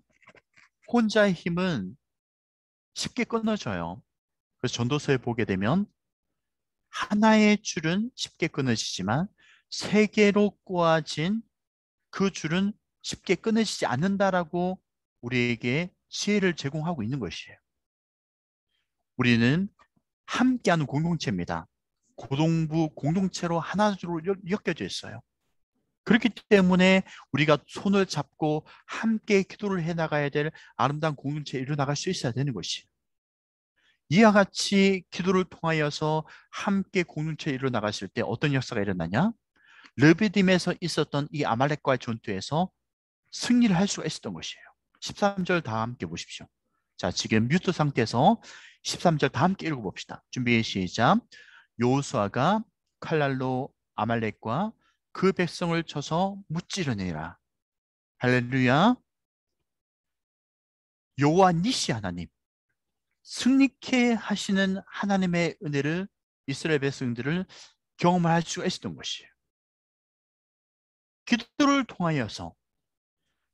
혼자의 힘은 쉽게 끊어져요. 그래서 전도서에 보게 되면 하나의 줄은 쉽게 끊어지지만 세 개로 꼬아진 그 줄은 쉽게 끊어지지 않는다라고 우리에게 지혜를 제공하고 있는 것이에요. 우리는 함께하는 공동체입니다. 고동부 공동체로 하나로 엮여져 있어요. 그렇기 때문에 우리가 손을 잡고 함께 기도를 해나가야 될 아름다운 공동체에 이루어나갈 수 있어야 되는 것이에요. 이와 같이 기도를 통하여서 함께 공동체에 이루어나갔을 때 어떤 역사가 일어나냐? 르비딤에서 있었던 이 아말렉과의 전투에서 승리를 할 수가 있었던 것이에요. 13절 다 함께 보십시오. 자, 지금 뮤트 상태에서 13절 다 함께 읽어봅시다. 준비 시작. 여호수아가 칼날로 아말렉과 그 백성을 쳐서 무찌르니라. 할렐루야. 여호와 니시 하나님, 승리케 하시는 하나님의 은혜를 이스라엘 백성들을 경험할 수가 있었던 것이에요. 기도를 통하여서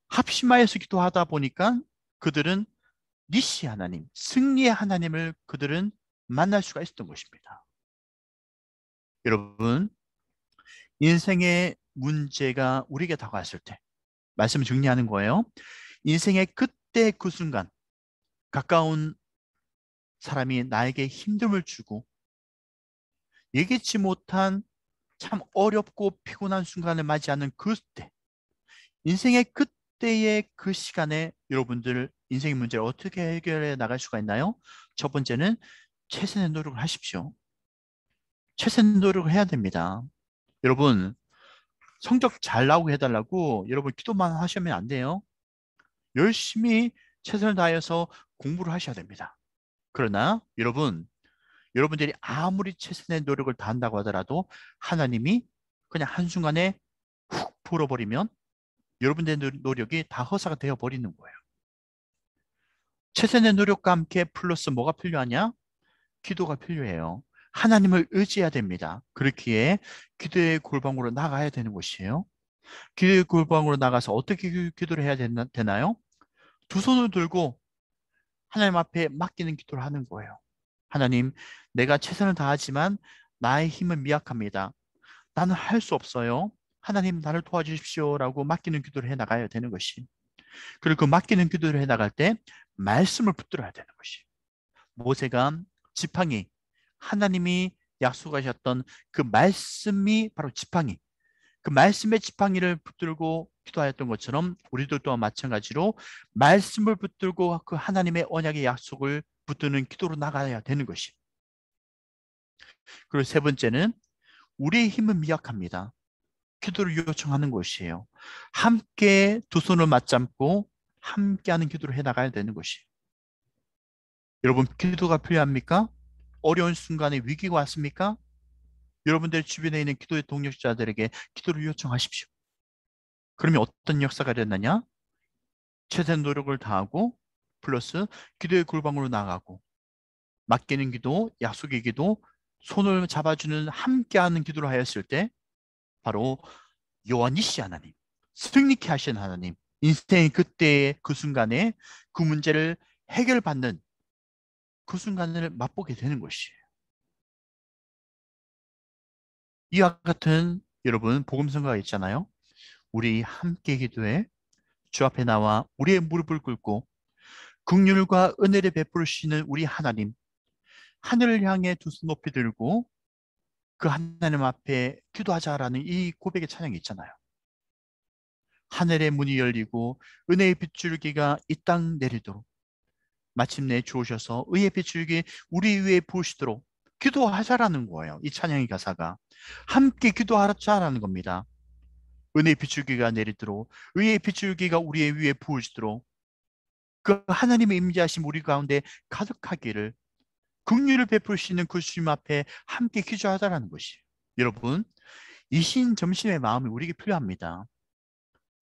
합심하여서 기도하다 보니까 그들은 니시 하나님, 승리의 하나님을 그들은 만날 수가 있었던 것입니다. 여러분, 인생의 문제가 우리에게 다가왔을 때 말씀을 정리하는 거예요. 인생의 그때 그 순간 가까운 사람이 나에게 힘듦을 주고 예기치 못한 참 어렵고 피곤한 순간을 맞이하는 그때, 인생의 그때의 그 시간에 여러분들 인생의 문제를 어떻게 해결해 나갈 수가 있나요? 첫 번째는 최선의 노력을 하십시오. 최선의 노력을 해야 됩니다. 여러분, 성적 잘 나오게 해달라고 여러분 기도만 하시면 안 돼요. 열심히 최선을 다해서 공부를 하셔야 됩니다. 그러나 여러분들이 아무리 최선의 노력을 다한다고 하더라도 하나님이 그냥 한순간에 훅 불어버리면 여러분들의 노력이 다 허사가 되어버리는 거예요. 최선의 노력과 함께 플러스 뭐가 필요하냐? 기도가 필요해요. 하나님을 의지해야 됩니다. 그렇기에 기도의 골방으로 나가야 되는 것이에요. 기도의 골방으로 나가서 어떻게 기도를 해야 되나요? 두 손을 들고 하나님 앞에 맡기는 기도를 하는 거예요. 하나님, 내가 최선을 다하지만 나의 힘은 미약합니다. 나는 할 수 없어요. 하나님, 나를 도와주십시오라고 맡기는 기도를 해 나가야 되는 것이. 그리고 그 맡기는 기도를 해 나갈 때 말씀을 붙들어야 되는 것이. 모세가 지팡이, 하나님이 약속하셨던 그 말씀이 바로 지팡이, 그 말씀의 지팡이를 붙들고 기도하였던 것처럼 우리도 또한 마찬가지로 말씀을 붙들고 그 하나님의 언약의 약속을 붙드는 기도로 나가야 되는 것이. 그리고 세 번째는 우리의 힘은 미약합니다. 기도를 요청하는 것이에요. 함께 두 손을 맞잡고 함께하는 기도를 해나가야 되는 것이. 여러분, 기도가 필요합니까? 어려운 순간에 위기가 왔습니까? 여러분들 주변에 있는 기도의 동력자들에게 기도를 요청하십시오. 그러면 어떤 역사가 일어나냐? 최선의 노력을 다하고 플러스 기도의 골방으로 나가고 맡기는 기도, 약속의 기도, 손을 잡아주는 함께하는 기도를 하였을 때 바로 요한이시 하나님, 승리케 하신 하나님, 인생의 그때의 그 순간에 그 문제를 해결받는 그 순간을 맛보게 되는 것이에요. 이와 같은 여러분 복음성가가 있잖아요. 우리 함께 기도해 주 앞에 나와 우리의 무릎을 꿇고 긍휼과 은혜를 베푸시는 우리 하나님, 하늘을 향해 두 손 높이 들고 그 하나님 앞에 기도하자라는 이 고백의 찬양이 있잖아요. 하늘의 문이 열리고 은혜의 빗줄기가 이 땅 내리도록 마침내 주오셔서 의의 빗줄기 우리 위에 부으시도록 기도하자라는 거예요. 이 찬양의 가사가 함께 기도하자라는 겁니다. 은혜의 빗줄기가 내리도록 의의 빗줄기가 우리 위에 부으시도록 그 하나님의 임재하심 우리 가운데 가득하기를 긍휼을 베푸시는 그 주님 앞에 함께 기도하자라는 것이. 여러분, 이신 점심의 마음이 우리에게 필요합니다.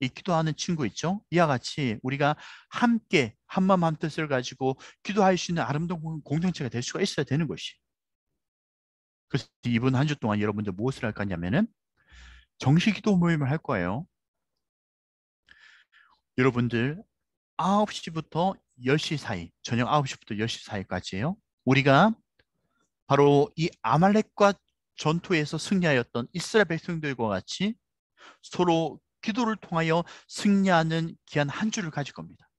이 기도하는 친구 있죠? 이와 같이 우리가 함께 한마음 한뜻을 가지고 기도할 수 있는 아름다운 공동체가 될 수가 있어야 되는 것이. 그래서 이번 한 주 동안 여러분들 무엇을 할 거냐면은 정식 기도 모임을 할 거예요. 여러분들 9시부터 10시 사이, 저녁 9시부터 10시 사이까지예요. 우리가 바로 이 아말렉과 전투에서 승리하였던 이스라엘 백성들과 같이 서로 기도를 통하여 승리하는 귀한 한 주를 가질 겁니다.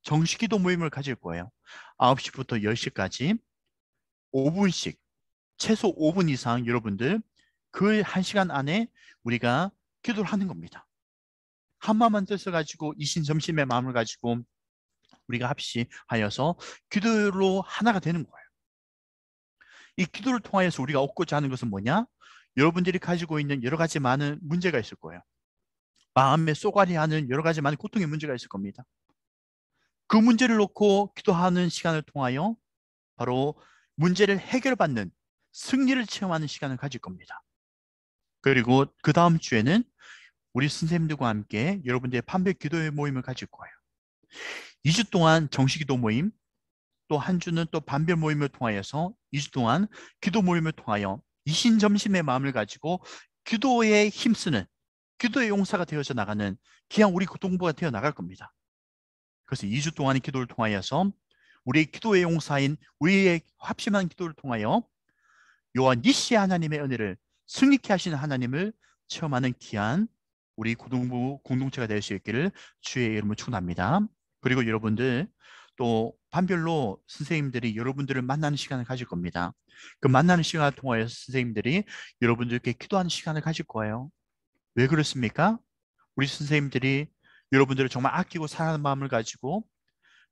정식 기도 모임을 가질 거예요. 9시부터 10시까지 5분씩, 최소 5분 이상 여러분들 그 1시간 안에 우리가 기도를 하는 겁니다. 한마음만 뜻을 가지고 이신 점심의 마음을 가지고 우리가 합심하여서 기도로 하나가 되는 거예요. 이 기도를 통하여서 우리가 얻고자 하는 것은 뭐냐? 여러분들이 가지고 있는 여러 가지 많은 문제가 있을 거예요. 마음에 쏘가리하는 여러 가지 많은 고통의 문제가 있을 겁니다. 그 문제를 놓고 기도하는 시간을 통하여 바로 문제를 해결받는 승리를 체험하는 시간을 가질 겁니다. 그리고 그 다음 주에는 우리 선생님들과 함께 여러분들의 판별 기도회 모임을 가질 거예요. 2주 동안 정식 기도 모임, 또 한 주는 또 반별 모임을 통하여서 2주 동안 기도 모임을 통하여 이신점심의 마음을 가지고 기도에 힘쓰는, 기도의 용사가 되어져 나가는 귀한 우리 고동부가 되어 나갈 겁니다. 그래서 2주 동안의 기도를 통하여서 우리의 기도의 용사인 우리의 합심한 기도를 통하여 요한 니시 하나님의 은혜를 승리케 하시는 하나님을 체험하는 귀한 우리 공동체가 될 수 있기를 주의 이름으로 축원합니다. 그리고 여러분들 또 반별로 선생님들이 여러분들을 만나는 시간을 가질 겁니다. 그 만나는 시간을 통하여 선생님들이 여러분들께 기도하는 시간을 가질 거예요. 왜 그렇습니까? 우리 선생님들이 여러분들을 정말 아끼고 사랑하는 마음을 가지고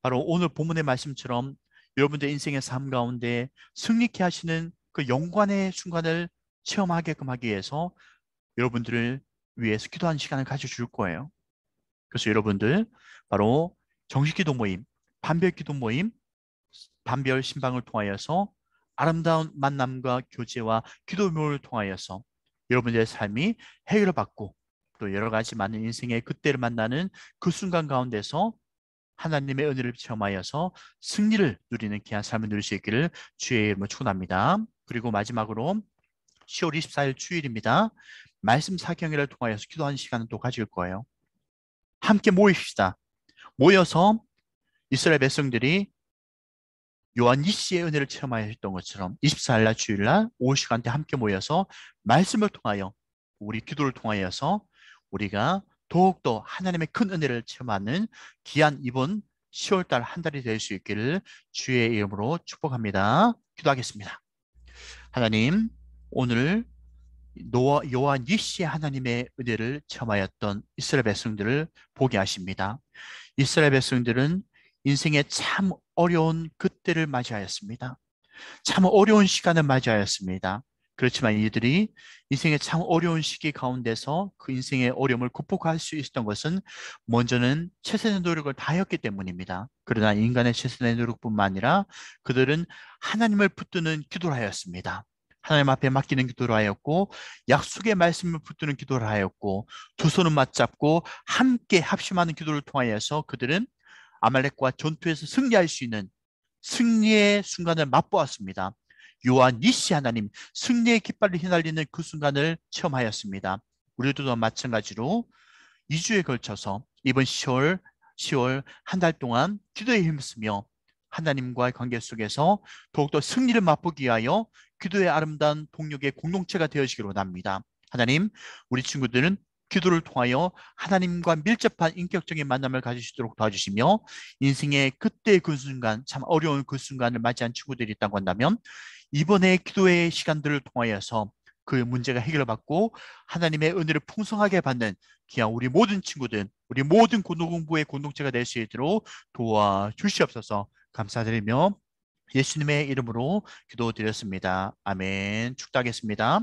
바로 오늘 본문의 말씀처럼 여러분들 인생의 삶 가운데 승리케 하시는 그 영광의 순간을 체험하게끔 하기 위해서 여러분들을 위해서 기도하는 시간을 가져줄 거예요. 그래서 여러분들 바로 정식 기도 모임, 반별 기도 모임, 반별 신방을 통하여서 아름다운 만남과 교제와 기도 모임을 통하여서 여러분들의 삶이 해결을 받고 또 여러 가지 많은 인생의 그때를 만나는 그 순간 가운데서 하나님의 은혜를 체험하여서 승리를 누리는 귀한 삶을 누릴 수 있기를 주의 이름으로 축원합니다. 그리고 마지막으로 10월 24일 주일입니다. 말씀 사경회를 통하여서 기도하는 시간을 또 가질 거예요. 함께 모이십시다. 모여서 이스라엘 백성들이 요한 이시의 은혜를 체험하였던 것처럼 24일 날 주일날 오후 시간대 함께 모여서 말씀을 통하여 우리 기도를 통하여서 우리가 더욱더 하나님의 큰 은혜를 체험하는 귀한 이번 10월달 한 달이 될 수 있기를 주의 이름으로 축복합니다. 기도하겠습니다. 하나님, 오늘 요한 이시의 하나님의 은혜를 체험하였던 이스라엘 백성들을 보게 하십니다. 이스라엘 백성들은 인생의 참 어려운 그때를 맞이하였습니다. 참 어려운 시간을 맞이하였습니다. 그렇지만 이들이 인생의 참 어려운 시기 가운데서 그 인생의 어려움을 극복할 수 있었던 것은 먼저는 최선의 노력을 다했기 때문입니다. 그러나 인간의 최선의 노력뿐만 아니라 그들은 하나님을 붙드는 기도를 하였습니다. 하나님 앞에 맡기는 기도를 하였고 약속의 말씀을 붙드는 기도를 하였고 두 손을 맞잡고 함께 합심하는 기도를 통하여서 그들은 아말렉과 전투에서 승리할 수 있는 승리의 순간을 맛보았습니다. 요한 니시 하나님 승리의 깃발을 휘날리는 그 순간을 체험하였습니다. 우리도 마찬가지로 2주에 걸쳐서 이번 10월 한 달 동안 기도에 힘쓰며 하나님과의 관계 속에서 더욱더 승리를 맛보기 위하여 기도의 아름다운 동력의 공동체가 되어지기를 원합니다. 하나님, 우리 친구들은 기도를 통하여 하나님과 밀접한 인격적인 만남을 가질 수 있도록 도와주시며 인생의 그때의 그 순간, 참 어려운 그 순간을 맞이한 친구들이 있다고 한다면 이번에 기도의 시간들을 통하여서 그 문제가 해결받고 하나님의 은혜를 풍성하게 받는 귀한 우리 모든 친구들, 우리 모든 고등부의 공동체가 될 수 있도록 도와주시옵소서. 감사드리며 예수님의 이름으로 기도드렸습니다. 아멘. 축도하겠습니다.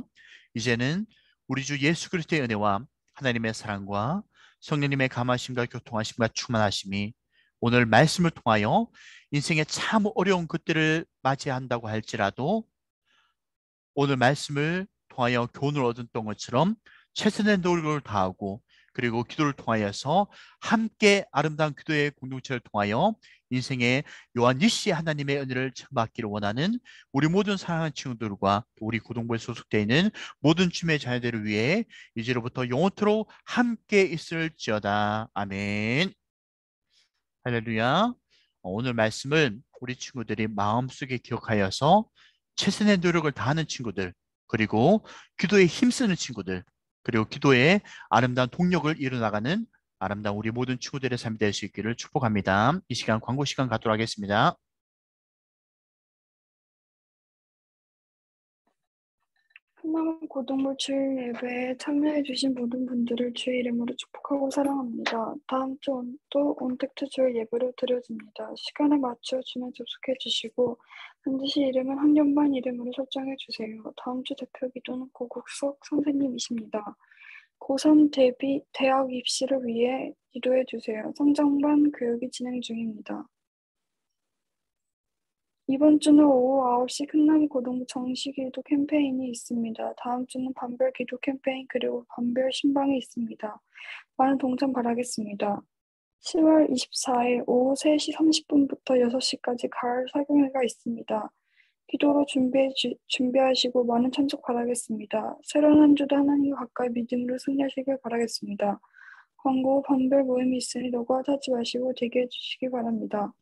이제는 우리 주 예수 그리스도의 은혜와 하나님의 사랑과 성령님의 감하심과 교통하심과 충만하심이 오늘 말씀을 통하여 인생의 참 어려운 그때를 맞이한다고 할지라도 오늘 말씀을 통하여 교훈을 얻었던 것처럼 최선의 노력을 다하고 그리고 기도를 통하여서 함께 아름다운 기도의 공동체를 통하여 인생의 요한 니시 하나님의 은혜를 받기를 원하는 우리 모든 사랑하는 친구들과 우리 고등부에 소속되어 있는 모든 주님의 자녀들을 위해 이제로부터 영원토록 함께 있을지어다. 아멘. 할렐루야. 오늘 말씀을 우리 친구들이 마음속에 기억하여서 최선의 노력을 다하는 친구들, 그리고 기도에 힘쓰는 친구들, 그리고 기도에 아름다운 동력을 이뤄나가는 아름다운 우리 모든 친구들의 삶이 될 수 있기를 축복합니다. 이 시간 광고 시간 갖도록 하겠습니다.
한남 고등부 주일 예배에 참여해주신 모든 분들을 주의 이름으로 축복하고 사랑합니다. 다음 주도 온택트 주일 예배로 드려집니다. 시간에 맞춰 주면 접속해주시고 반드시 이름은 한년반 이름으로 설정해주세요. 다음 주 대표 기도는 고국석 선생님이십니다. 고3 대학 입시를 위해 기도해주세요. 성장반 교육이 진행 중입니다. 이번 주는 오후 9시 큰나무 고등부 정시기도 캠페인이 있습니다. 다음 주는 반별 기도 캠페인 그리고 반별 신방이 있습니다. 많은 동참 바라겠습니다. 10월 24일 오후 3시 30분부터 6시까지 가을 사경회가 있습니다. 기도로 준비하시고 많은 참석 바라겠습니다. 새로운 한 주도 하나님과 가까이 믿음으로 승리하시길 바라겠습니다. 광고 반별 모임이 있으니 노고하지 마시고 대기해 주시기 바랍니다.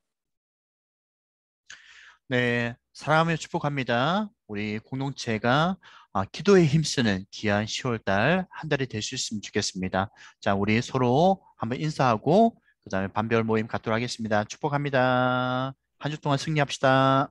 네, 사랑하며 축복합니다. 우리 공동체가 기도에 힘쓰는 귀한 10월달 한 달이 될 수 있으면 좋겠습니다. 자, 우리 서로 한번 인사하고 그 다음에 반별 모임 갖도록 하겠습니다. 축복합니다. 한 주 동안 승리합시다.